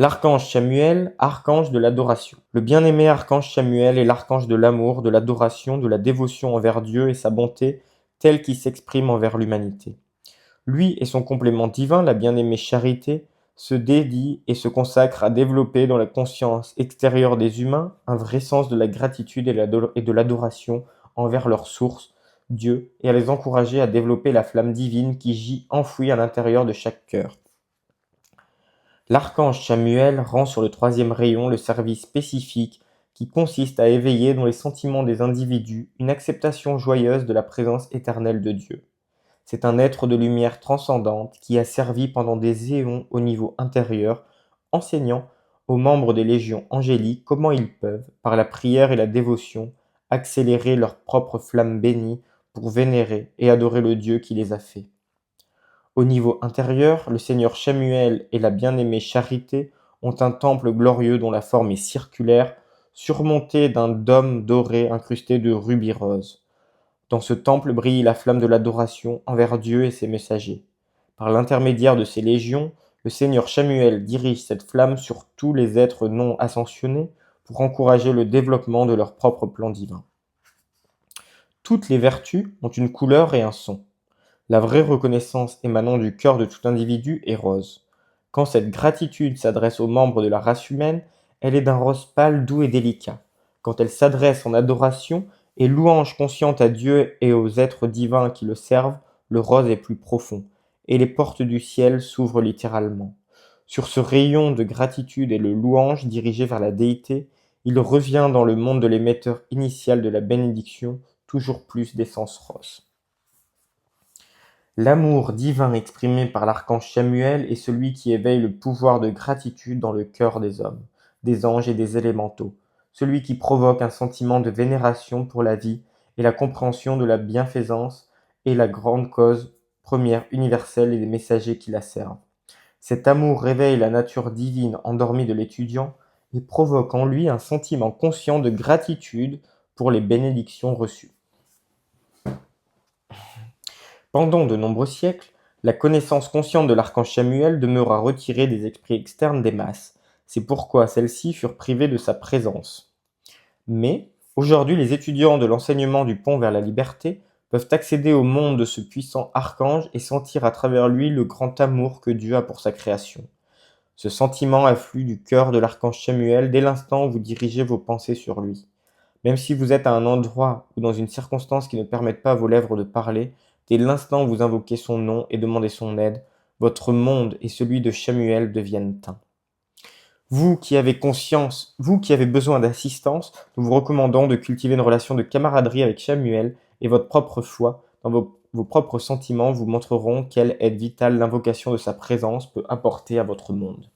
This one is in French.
L'archange Samuel, archange de l'adoration. Le bien-aimé archange Samuel est l'archange de l'amour, de l'adoration, de la dévotion envers Dieu et sa bonté telle qu'il s'exprime envers l'humanité. Lui et son complément divin, la bien-aimée charité, se dédient et se consacrent à développer dans la conscience extérieure des humains un vrai sens de la gratitude et de l'adoration envers leur source, Dieu, et à les encourager à développer la flamme divine qui gît enfouie à l'intérieur de chaque cœur. L'archange Samuel rend sur le troisième rayon le service spécifique qui consiste à éveiller dans les sentiments des individus une acceptation joyeuse de la présence éternelle de Dieu. C'est un être de lumière transcendante qui a servi pendant des éons au niveau intérieur, enseignant aux membres des légions angéliques comment ils peuvent, par la prière et la dévotion, accélérer leur propre flamme bénie pour vénérer et adorer le Dieu qui les a faits. Au niveau intérieur, le Seigneur Samuel et la bien-aimée Charité ont un temple glorieux dont la forme est circulaire, surmonté d'un dôme doré incrusté de rubis roses. Dans ce temple brille la flamme de l'adoration envers Dieu et ses messagers. Par l'intermédiaire de ces légions, le Seigneur Samuel dirige cette flamme sur tous les êtres non ascensionnés pour encourager le développement de leur propre plan divin. Toutes les vertus ont une couleur et un son. La vraie reconnaissance émanant du cœur de tout individu est rose. Quand cette gratitude s'adresse aux membres de la race humaine, elle est d'un rose pâle, doux et délicat. Quand elle s'adresse en adoration et louange consciente à Dieu et aux êtres divins qui le servent, le rose est plus profond, et les portes du ciel s'ouvrent littéralement. Sur ce rayon de gratitude et de louange dirigé vers la déité, il revient dans le monde de l'émetteur initial de la bénédiction toujours plus d'essence rose. L'amour divin exprimé par l'archange Samuel est celui qui éveille le pouvoir de gratitude dans le cœur des hommes, des anges et des élémentaux, celui qui provoque un sentiment de vénération pour la vie et la compréhension de la bienfaisance et la grande cause première universelle et des messagers qui la servent. Cet amour réveille la nature divine endormie de l'étudiant et provoque en lui un sentiment conscient de gratitude pour les bénédictions reçues. Pendant de nombreux siècles, la connaissance consciente de l'archange Samuel demeura retirée des esprits externes des masses. C'est pourquoi celles-ci furent privées de sa présence. Mais, aujourd'hui, les étudiants de l'enseignement du pont vers la liberté peuvent accéder au monde de ce puissant archange et sentir à travers lui le grand amour que Dieu a pour sa création. Ce sentiment afflue du cœur de l'archange Samuel dès l'instant où vous dirigez vos pensées sur lui. Même si vous êtes à un endroit ou dans une circonstance qui ne permette pas à vos lèvres de parler, dès l'instant où vous invoquez son nom et demandez son aide, votre monde et celui de Samuel deviennent un. Vous qui avez conscience, vous qui avez besoin d'assistance, nous vous recommandons de cultiver une relation de camaraderie avec Samuel et votre propre foi dans vos propres sentiments vous montreront quelle aide vitale l'invocation de sa présence peut apporter à votre monde.